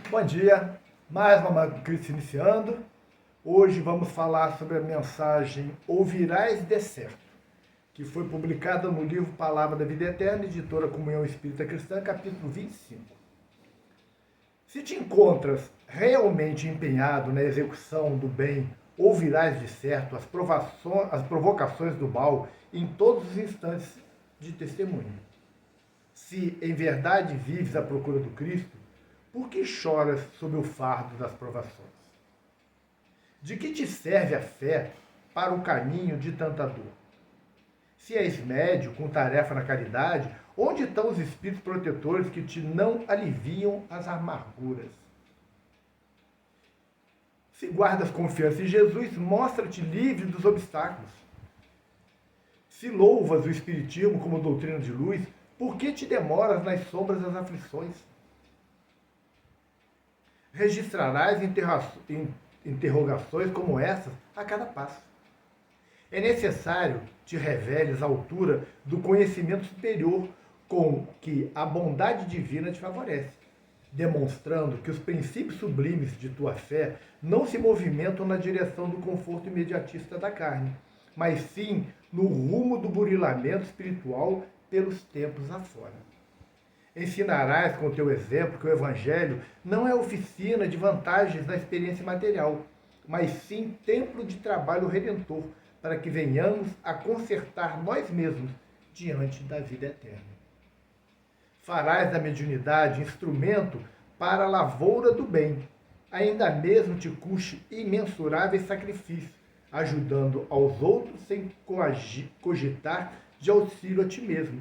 Bom dia, mais uma Cristo iniciando. Hoje vamos falar sobre a mensagem Ouvirás de Certo, que foi publicada no livro Palavra da Vida Eterna, editora Comunhão Espírita Cristã, capítulo 25. Se te encontras realmente empenhado na execução do bem, ouvirás de certo as provocações do mal em todos os instantes de testemunho. Se em verdade vives à procura do Cristo, por que choras sob o fardo das provações? De que te serve a fé para o caminho de tanta dor? Se és médio com tarefa na caridade, onde estão os espíritos protetores que te não aliviam as amarguras? Se guardas confiança em Jesus, mostra-te livre dos obstáculos. Se louvas o Espiritismo como doutrina de luz, por que te demoras nas sombras das aflições? Registrarás interrogações como essas a cada passo. É necessário te reveles à altura do conhecimento superior com que a bondade divina te favorece, demonstrando que os princípios sublimes de tua fé não se movimentam na direção do conforto imediatista da carne, mas sim no rumo do burilamento espiritual pelos tempos afora. Ensinarás com teu exemplo que o Evangelho não é oficina de vantagens na experiência material, mas sim templo de trabalho redentor, para que venhamos a consertar nós mesmos diante da vida eterna. Farás da mediunidade instrumento para a lavoura do bem, ainda mesmo te custe imensuráveis sacrifícios, ajudando aos outros sem cogitar de auxílio a ti mesmo,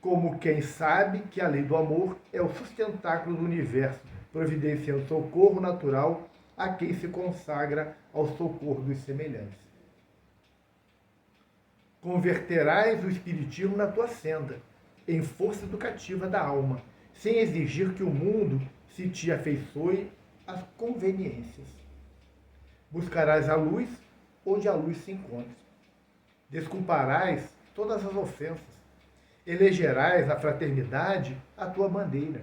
como quem sabe que a lei do amor é o sustentáculo do universo, providenciando socorro natural a quem se consagra ao socorro dos semelhantes. Converterás o Espiritismo na tua senda, em força educativa da alma, sem exigir que o mundo se te afeiçoe às conveniências. Buscarás a luz onde a luz se encontra. Desculparás todas as ofensas. Elegerás a fraternidade a tua bandeira.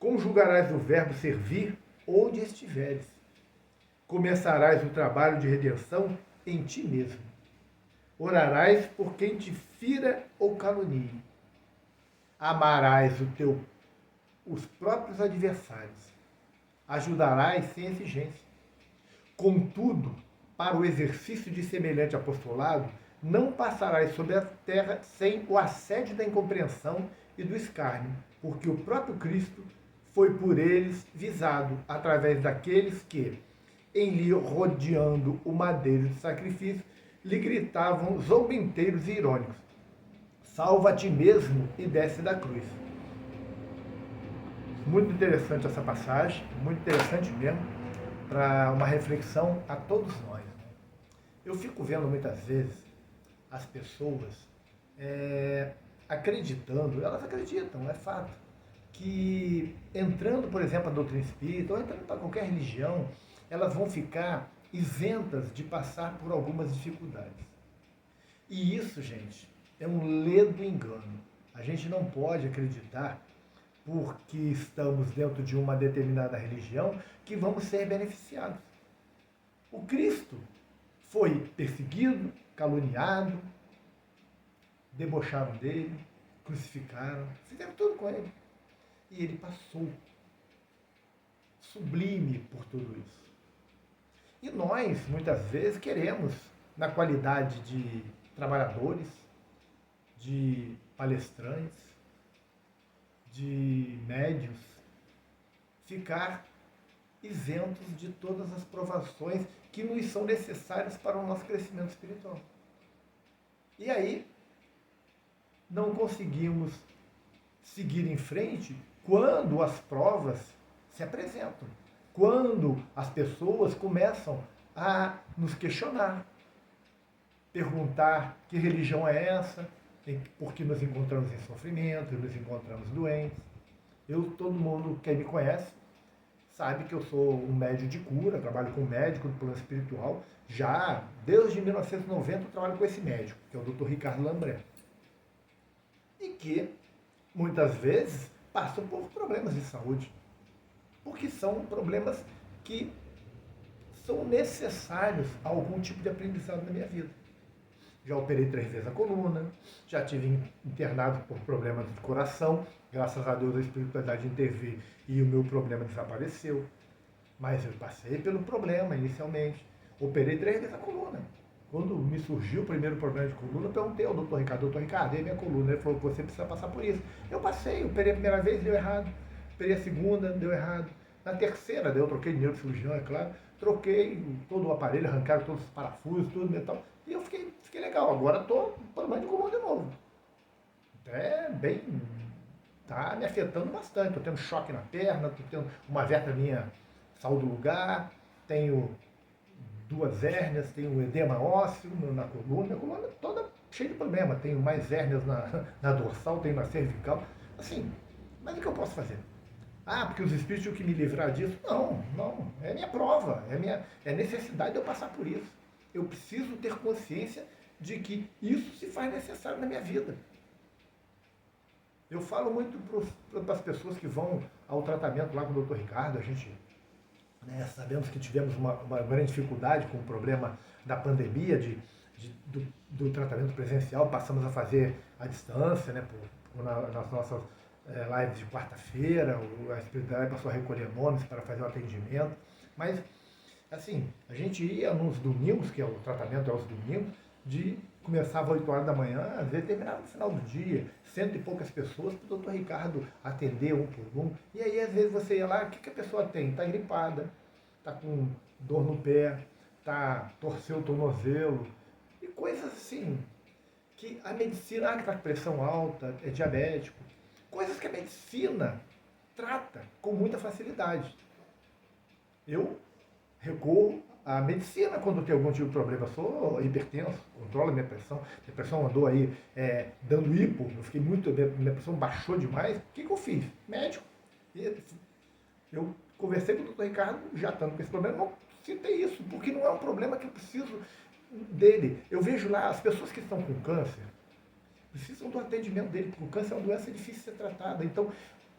Conjugarás o verbo servir onde estiveres. Começarás o trabalho de redenção em ti mesmo. Orarás por quem te fira ou calunie. Amarás os próprios adversários. Ajudarás sem exigência. Contudo, para o exercício de semelhante apostolado, não passarás sobre a terra sem o assédio da incompreensão e do escárnio, porque o próprio Cristo foi por eles visado, através daqueles que, em lhe rodeando o madeiro de sacrifício, lhe gritavam zombenteiros e irônicos: salva a ti mesmo e desce da cruz. Muito interessante essa passagem, muito interessante mesmo, para uma reflexão a todos nós. Eu fico vendo muitas vezes as pessoas acreditando, elas acreditam, é fato, que entrando, por exemplo, a doutrina espírita, ou entrando para qualquer religião, elas vão ficar isentas de passar por algumas dificuldades. E isso, gente, é um ledo engano. A gente não pode acreditar, porque estamos dentro de uma determinada religião, que vamos ser beneficiados. O Cristo foi perseguido, caluniado, debocharam dele, crucificaram, fizeram tudo com ele. E ele passou sublime por tudo isso. E nós, muitas vezes, queremos, na qualidade de trabalhadores, de palestrantes, de médios, ficar isentos de todas as provações que nos são necessárias para o nosso crescimento espiritual. E aí, não conseguimos seguir em frente quando as provas se apresentam, quando as pessoas começam a nos questionar, perguntar que religião é essa, porque nos encontramos em sofrimento, nos encontramos doentes. Todo mundo que me conhece sabe que eu sou um médium de cura, trabalho com médico do plano espiritual. Já desde 1990 eu trabalho com esse médico, que é o Dr. Ricardo Lambré. E que, muitas vezes, passam por problemas de saúde. porque são problemas que são necessários a algum tipo de aprendizado na minha vida. Já operei 3 vezes a coluna, já tive internado por problemas de coração, graças a Deus a espiritualidade interveio e o meu problema desapareceu. Mas eu passei pelo problema inicialmente. Operei 3 vezes a coluna. Quando me surgiu o primeiro problema de coluna, eu perguntei ao doutor Ricardo, e minha coluna? Ele falou, você precisa passar por isso. Eu passei, operei a primeira vez, deu errado. Operei a segunda, deu errado. Na terceira, eu troquei de neurocirurgião, é claro. Troquei todo o aparelho, arrancaram todos os parafusos, tudo metal. E eu fiquei legal. Agora estou com problema de coluna de novo. É bem... Tá me afetando bastante. Estou tendo choque na perna, estou tendo uma vértebra minha saiu do lugar, tenho 2 hérnias, tenho um edema ósseo na coluna, minha coluna toda cheia de problema, tenho mais hérnias na dorsal, tenho na cervical, assim, mas o que eu posso fazer? Ah, porque os espíritos tinham que me livrar disso? Não, é minha prova, é necessidade de eu passar por isso. Eu preciso ter consciência de que isso se faz necessário na minha vida. Eu falo muito para as pessoas que vão ao tratamento lá com o Dr. Ricardo, a gente... sabemos que tivemos uma grande dificuldade com o problema da pandemia, do tratamento presencial, passamos a fazer à distância, né, nas nossas lives de quarta-feira, a espiritualidade passou a recolher nomes para fazer o atendimento, mas, assim, a gente ia nos domingos, que é o tratamento é aos domingos, começava às 8 horas da manhã, às vezes terminava no final do dia, 100 e poucas pessoas, para o doutor Ricardo atender um por um. E aí, às vezes, você ia lá, o que a pessoa tem? Está gripada, está com dor no pé, torceu o tornozelo, e coisas assim, que a medicina, que está com pressão alta, é diabético, coisas que a medicina trata com muita facilidade. Eu recorro a medicina quando tem algum tipo de problema. Eu sou hipertenso, controlo a minha pressão andou aí dando hipo, minha pressão baixou demais. O que eu fiz? Médico. Eu conversei com o doutor Ricardo, já estando com esse problema, não citei isso, porque não é um problema que eu preciso dele. Eu vejo lá as pessoas que estão com câncer, precisam do atendimento dele, porque o câncer é uma doença difícil de ser tratada. Então,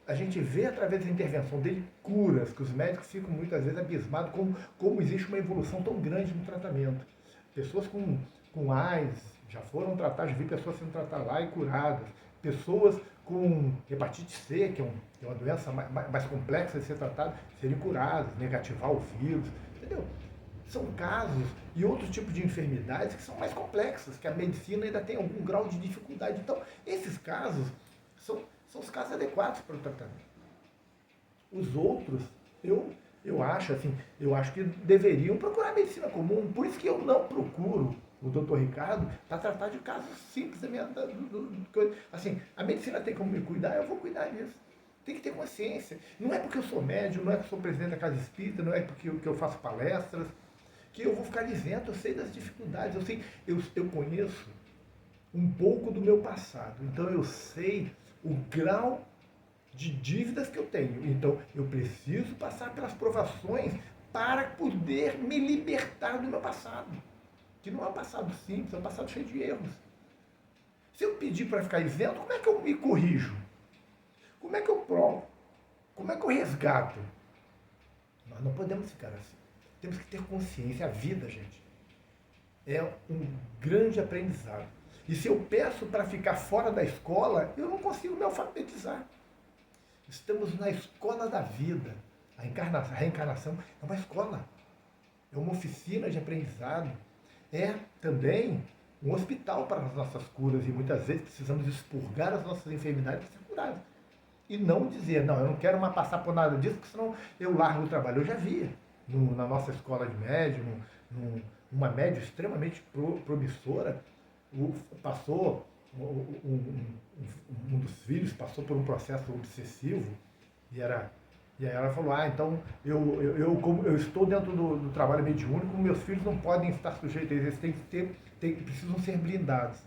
a gente vê através da intervenção dele curas, que os médicos ficam muitas vezes abismados como existe uma evolução tão grande no tratamento. Pessoas com AIDS já foram tratadas, já vi pessoas sendo tratadas lá e curadas. Pessoas com hepatite C, que é uma doença mais complexa de ser tratada, serem curadas, negativar o vírus, entendeu? São casos e outros tipos de enfermidades que são mais complexas, que a medicina ainda tem algum grau de dificuldade. Então, esses casos são os casos adequados para o tratamento. Os outros, eu acho que deveriam procurar a medicina comum, por isso que eu não procuro o doutor Ricardo para tratar de casos simples. Assim, a medicina tem como me cuidar, eu vou cuidar disso. Tem que ter consciência. Não é porque eu sou médium, não é porque eu sou presidente da Casa Espírita, não é porque eu faço palestras, que eu vou ficar dizendo, eu sei das dificuldades, eu conheço um pouco do meu passado, então eu sei o grau de dívidas que eu tenho. Então, eu preciso passar pelas provações para poder me libertar do meu passado. Que não é um passado simples, é um passado cheio de erros. Se eu pedir para ficar isento, como é que eu me corrijo? Como é que eu provo? Como é que eu resgato? Nós não podemos ficar assim. Temos que ter consciência. A vida, gente, é um grande aprendizado. E se eu peço para ficar fora da escola, eu não consigo me alfabetizar. Estamos na escola da vida. A reencarnação é uma escola. É uma oficina de aprendizado. É também um hospital para as nossas curas. E muitas vezes precisamos expurgar as nossas enfermidades para ser curadas. E não dizer, não, eu não quero mais passar por nada disso, porque senão eu largo o trabalho. Eu já via na nossa escola de médium, uma médium extremamente promissora, passou, um dos filhos passou por um processo obsessivo, e aí ela falou, então eu estou dentro do trabalho mediúnico, meus filhos não podem estar sujeitos a isso, eles precisam ser blindados.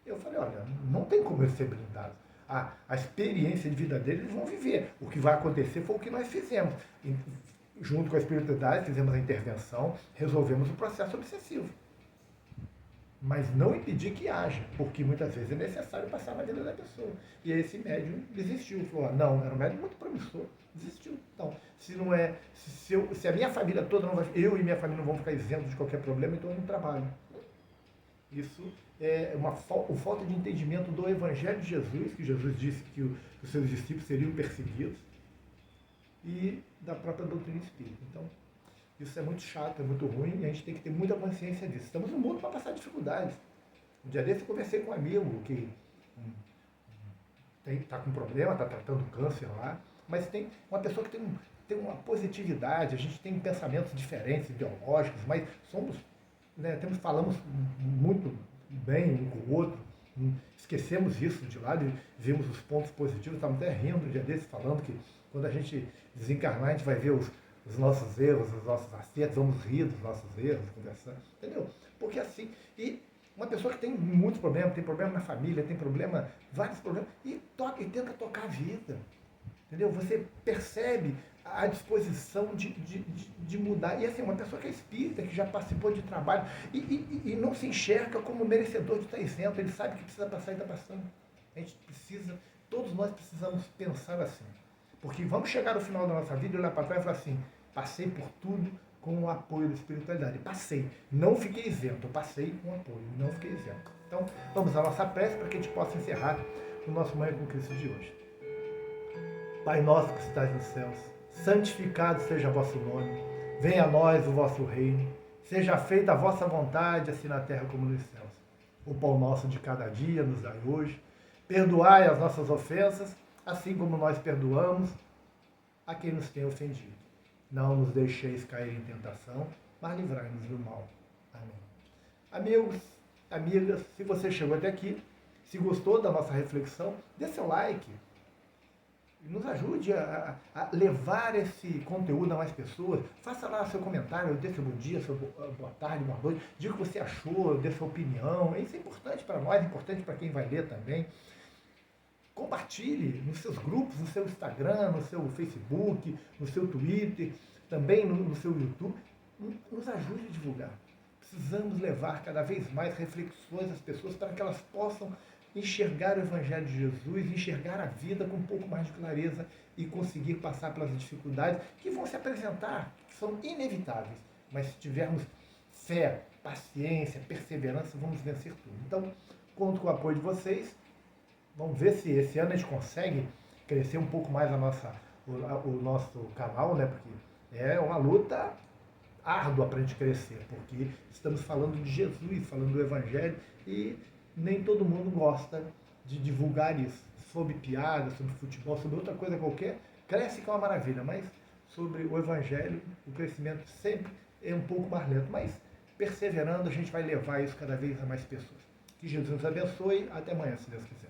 Eu falei, olha, não tem como eles ser blindados. A experiência de vida deles, eles vão viver. O que vai acontecer foi o que nós fizemos. Junto com a espiritualidade, fizemos a intervenção, resolvemos o processo obsessivo. Mas não impedir que haja, porque muitas vezes é necessário passar na vida da pessoa. E esse médium desistiu, falou, não, era um médium muito promissor, desistiu. Então, se não é, se a minha família toda não vai, eu e minha família não vão ficar isentos de qualquer problema, então eu não trabalho. Isso é uma falta de entendimento do Evangelho de Jesus, que Jesus disse que os seus discípulos seriam perseguidos, e da própria doutrina espírita. Então, isso é muito chato, é muito ruim, e a gente tem que ter muita consciência disso. Estamos no mundo para passar dificuldades. Um dia desse eu conversei com um amigo que está com problema, está tratando câncer lá, mas tem uma pessoa que tem uma positividade, a gente tem pensamentos diferentes, ideológicos, mas somos, né, falamos muito bem um com o outro, esquecemos isso de lado e vimos os pontos positivos, estávamos até rindo um dia desses, falando que quando a gente desencarnar, a gente vai ver os nossos erros, os nossos acertos, vamos rir dos nossos erros, conversar, entendeu? Porque assim, e uma pessoa que tem muitos problemas, tem problema na família, tem problema, vários problemas, e tenta tocar a vida. Entendeu? Você percebe a disposição de mudar. E assim, uma pessoa que é espírita, que já participou de trabalho, e não se enxerga como merecedor de estar isento, ele sabe que precisa passar e está passando. A gente precisa, todos nós precisamos pensar assim. Porque vamos chegar no final da nossa vida e olhar para trás e falar assim, passei por tudo com o apoio da espiritualidade. Passei. Não fiquei isento. Eu passei com apoio. Não fiquei isento. Então, vamos à nossa prece para que a gente possa encerrar o nosso Manhã com Cristo de hoje. Pai nosso que estais nos céus, santificado seja o vosso nome. Venha a nós o vosso reino. Seja feita a vossa vontade, assim na terra como nos céus. O pão nosso de cada dia nos dai hoje. Perdoai as nossas ofensas, assim como nós perdoamos a quem nos tem ofendido. Não nos deixeis cair em tentação, mas livrai-nos do mal. Amém. Amigos, amigas, se você chegou até aqui, se gostou da nossa reflexão, dê seu like. Nos ajude a levar esse conteúdo a mais pessoas. Faça lá seu comentário, dê seu bom dia, seu boa tarde, boa noite. Diga o que você achou, dê sua opinião. Isso é importante para nós, é importante para quem vai ler também. Compartilhe nos seus grupos, no seu Instagram, no seu Facebook, no seu Twitter, também no seu YouTube. Nos ajude a divulgar. Precisamos levar cada vez mais reflexões às pessoas para que elas possam enxergar o Evangelho de Jesus, enxergar a vida com um pouco mais de clareza e conseguir passar pelas dificuldades que vão se apresentar, que são inevitáveis. Mas se tivermos fé, paciência, perseverança, vamos vencer tudo. Então, conto com o apoio de vocês. Vamos ver se esse ano a gente consegue crescer um pouco mais o nosso canal, né? Porque é uma luta árdua para a gente crescer, porque estamos falando de Jesus, falando do Evangelho, e nem todo mundo gosta de divulgar isso. Sobre piada, sobre futebol, sobre outra coisa qualquer, cresce que é uma maravilha, mas sobre o Evangelho, o crescimento sempre é um pouco mais lento, mas perseverando a gente vai levar isso cada vez a mais pessoas. Que Jesus nos abençoe, até amanhã, se Deus quiser.